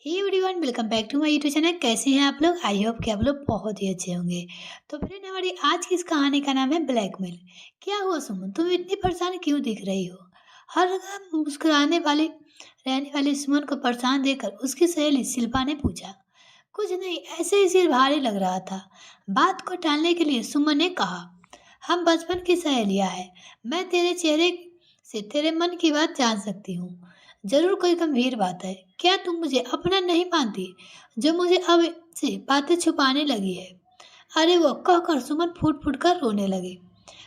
Hey everyone, welcome back to my YouTube channel. कैसे हैं आप लोग? आई होप कि आप लोग बहुत ही अच्छे होंगे। तो फ्रेंड, हमारी आज की इस कहानी का नाम है ब्लैकमेल। क्या हुआ सुमन, तुम इतनी परेशान क्यों दिख रही हो? हर जगह मुस्कुराने वाली रहने वाली सुमन को परेशान देखकर उसकी सहेली शिल्पा ने पूछा। कुछ नहीं, ऐसे ही सिर भारी लग रहा था। बात को टालने के लिए सुमन ने कहा, हम बचपन की सहेलियां हैं। मैं तेरे चेहरे से तेरे मन की बात जान सकती हूँ। जरूर कोई गंभीर बात है। क्या तुम मुझे अपना नहीं मानती, जो मुझे अब से बातें छुपाने लगी है? अरे वो कहकर सुमन फूट फूट कर रोने लगी।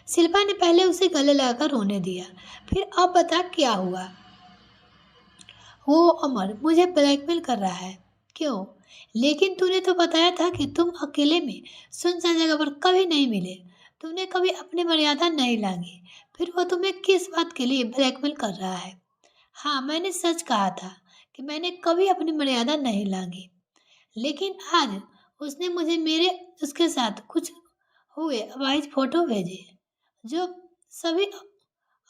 शिल्पा ने पहले उसे गले लगाकर रोने दिया। फिर अब बता क्या हुआ? वो अमर मुझे ब्लैकमेल कर रहा है। क्यों? लेकिन तूने तो बताया था कि तुम अकेले में सुनसान जगह पर कभी नहीं मिले। तुमने कभी अपनी मर्यादा नहीं लांगी। फिर वो तुम्हें किस बात के लिए ब्लैकमेल कर रहा है? हाँ, मैंने सच कहा था कि मैंने कभी अपनी मर्यादा नहीं लांगी। लेकिन आज उसने मुझे मेरे उसके साथ कुछ हुए अवाइज फोटो भेजे, जो सभी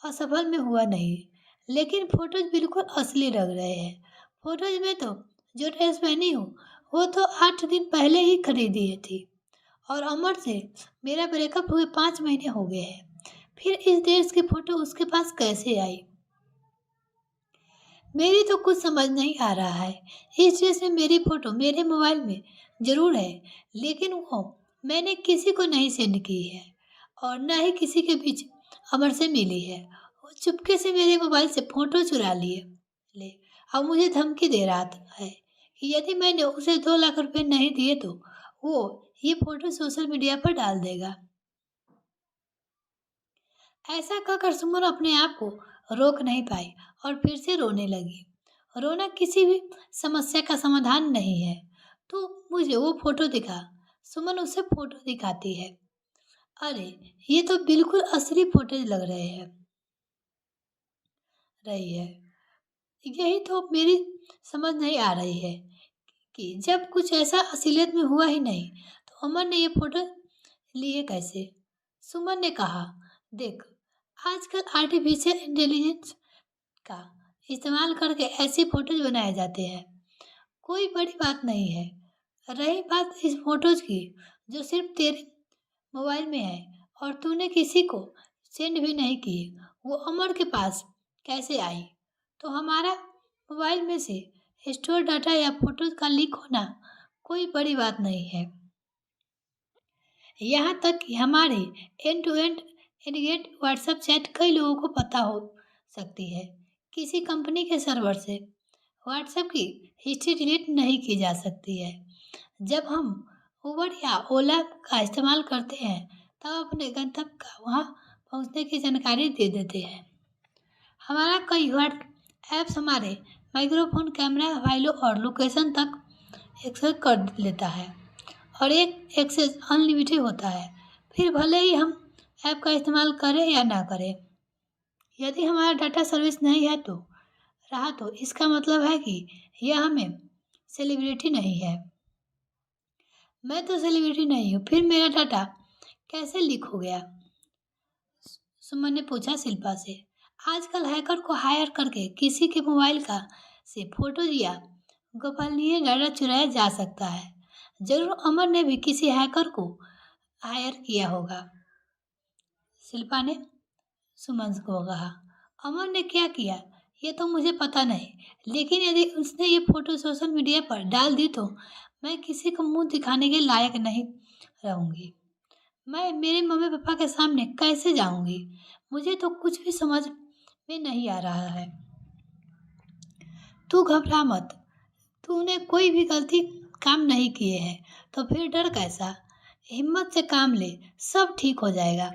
असफल में हुआ नहीं। लेकिन फोटोज बिल्कुल असली लग रहे हैं। फोटोज में तो जो ड्रेस पहनी हूँ वो तो 8 दिन पहले ही खरीदी है थी। और अमर से मेरा ब्रेकअप हुए 5 महीने हो गए हैं। फिर इस ड्रेस की फोटो उसके पास कैसे आई? मेरी तो कुछ समझ नहीं आ रहा है। इस ड्रेस में मेरी फोटो मेरे मोबाइल में जरूर है, लेकिन वो मैंने किसी को नहीं सेंड की है और न ही किसी के बीच अमर से मिली है। वो चुपके से मेरे मोबाइल से फोटो चुरा लिए ले अब मुझे धमकी दे रहा है कि यदि मैंने उसे 2 लाख रुपए नहीं दिए तो वो ये फोटो सोशल मीडिया पर डाल देगा। ऐसा कहकर सुमन अपने आप को रोक नहीं पाई और फिर से रोने लगी। रोना किसी भी समस्या का समाधान नहीं है। तो मुझे वो फोटो दिखा। सुमन उसे फोटो दिखाती है। अरे, ये तो बिल्कुल असली फोटो लग रही है। यही तो मेरी समझ नहीं आ रही है कि जब कुछ ऐसा असलियत में हुआ ही नहीं तो अमर ने ये फोटो लिए कैसे? सुमन ने कहा, देख, आजकल आर्टिफिशियल इंटेलिजेंस का इस्तेमाल करके ऐसे फोटोज बनाए जाते हैं। कोई बड़ी बात नहीं है। रही बात इस फोटोज की, जो सिर्फ तेरे मोबाइल में है और तूने किसी को सेंड भी नहीं की, वो अमर के पास कैसे आई? तो हमारा मोबाइल में से स्टोर डाटा या फोटोज का लीक होना कोई बड़ी बात नहीं है। यहाँ तक कि हमारे एंड टू एंड एडिगेट व्हाट्सएप चैट कई लोगों को पता हो सकती है। किसी कंपनी के सर्वर से व्हाट्सएप की हिस्ट्री डिलीट नहीं की जा सकती है। जब हम उबर या ओला का इस्तेमाल करते हैं तब अपने गंतव्य का वहाँ पहुँचने की जानकारी दे देते हैं। हमारा कई व्हाट्स ऐप्स हमारे माइक्रोफोन, कैमरा, फाइलों और लोकेशन तक एक्सेस कर लेता है और एक एक्सेस अनलिमिटेड होता है। फिर भले ही हम ऐप का इस्तेमाल करें या ना करें, यदि हमारा डाटा सर्विस नहीं है तो रहा तो इसका मतलब है कि यह हमें सेलिब्रिटी नहीं है। मैं तो सेलिब्रिटी नहीं हूँ, फिर मेरा डाटा कैसे लीक हो गया? सुमन ने पूछा शिल्पा से। आजकल हैकर को हायर करके किसी के मोबाइल का से फोटो या गोपनीय डाटा चुराया जा सकता है। जरूर अमर ने भी किसी हैकर को हायर किया होगा, शिल्पा ने सुमन को कहा। अमर ने क्या किया ये तो मुझे पता नहीं, लेकिन यदि उसने ये फोटो सोशल मीडिया पर डाल दी तो मैं किसी को मुंह दिखाने के लायक नहीं रहूंगी। मैं मेरे मम्मी पापा के सामने कैसे जाऊंगी? मुझे तो कुछ भी समझ में नहीं आ रहा है। तू घबरा मत। तूने कोई भी गलती काम नहीं किए हैं तो फिर डर कैसा? हिम्मत से काम ले, सब ठीक हो जाएगा।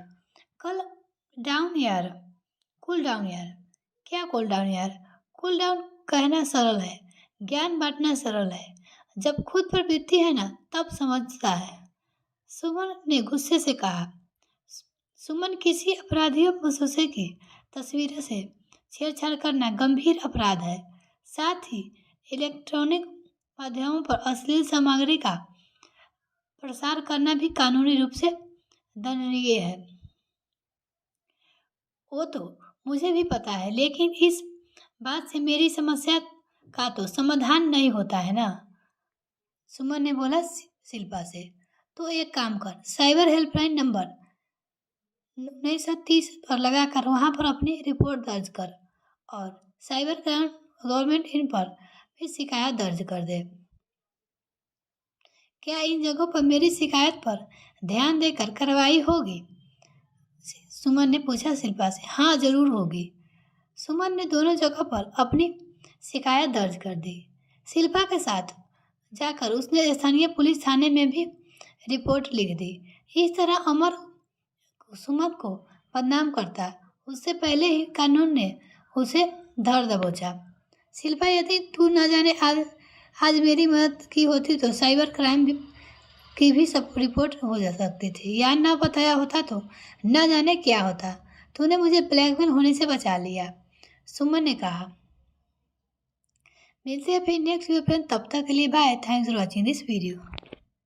कल डाउन यार, कूल डाउन यार। क्या कूल डाउन यार? कूल डाउन कहना सरल है, ज्ञान बांटना सरल है। जब खुद पर बीतती है ना तब समझता है, सुमन ने गुस्से से कहा। सुमन, किसी अपराधियों मसूसे की तस्वीरों से छेड़छाड़ करना गंभीर अपराध है। साथ ही इलेक्ट्रॉनिक माध्यमों पर अश्लील सामग्री का प्रसार करना भी कानूनी रूप से दंडनीय है। वो तो मुझे भी पता है, लेकिन इस बात से मेरी समस्या का तो समाधान नहीं होता है ना। सुमन ने बोला शिल्पा से। तो एक काम कर, साइबर हेल्पलाइन नंबर 1930 पर लगाकर वहां पर अपनी रिपोर्ट दर्ज कर और साइबर क्राइम गवर्नमेंट इन पर भी शिकायत दर्ज कर दे। क्या इन जगहों पर मेरी शिकायत पर ध्यान देकर कार्रवाई होगी? सुमन ने पूछा शिल्पा से। हाँ, जरूर होगी। सुमन ने दोनों जगह पर अपनी शिकायत दर्ज कर दी। शिल्पा के साथ जाकर उसने स्थानीय पुलिस थाने में भी रिपोर्ट लिख दी। इस तरह अमर सुमन को बदनाम करता, उससे पहले ही कानून ने उसे धर दबोचा। शिल्पा, यदि तू न जाने आज मेरी मदद की होती तो साइबर क्राइम की भी सब रिपोर्ट हो जा सकती थी, या ना बताया होता तो न जाने क्या होता। तूने मुझे ब्लैकमेल होने से बचा लिया, सुमन ने कहा। मिलते हैं फिर नेक्स्ट वीडियो फ्रेंड, तब तक के लिए bye. Thanks for watching this video.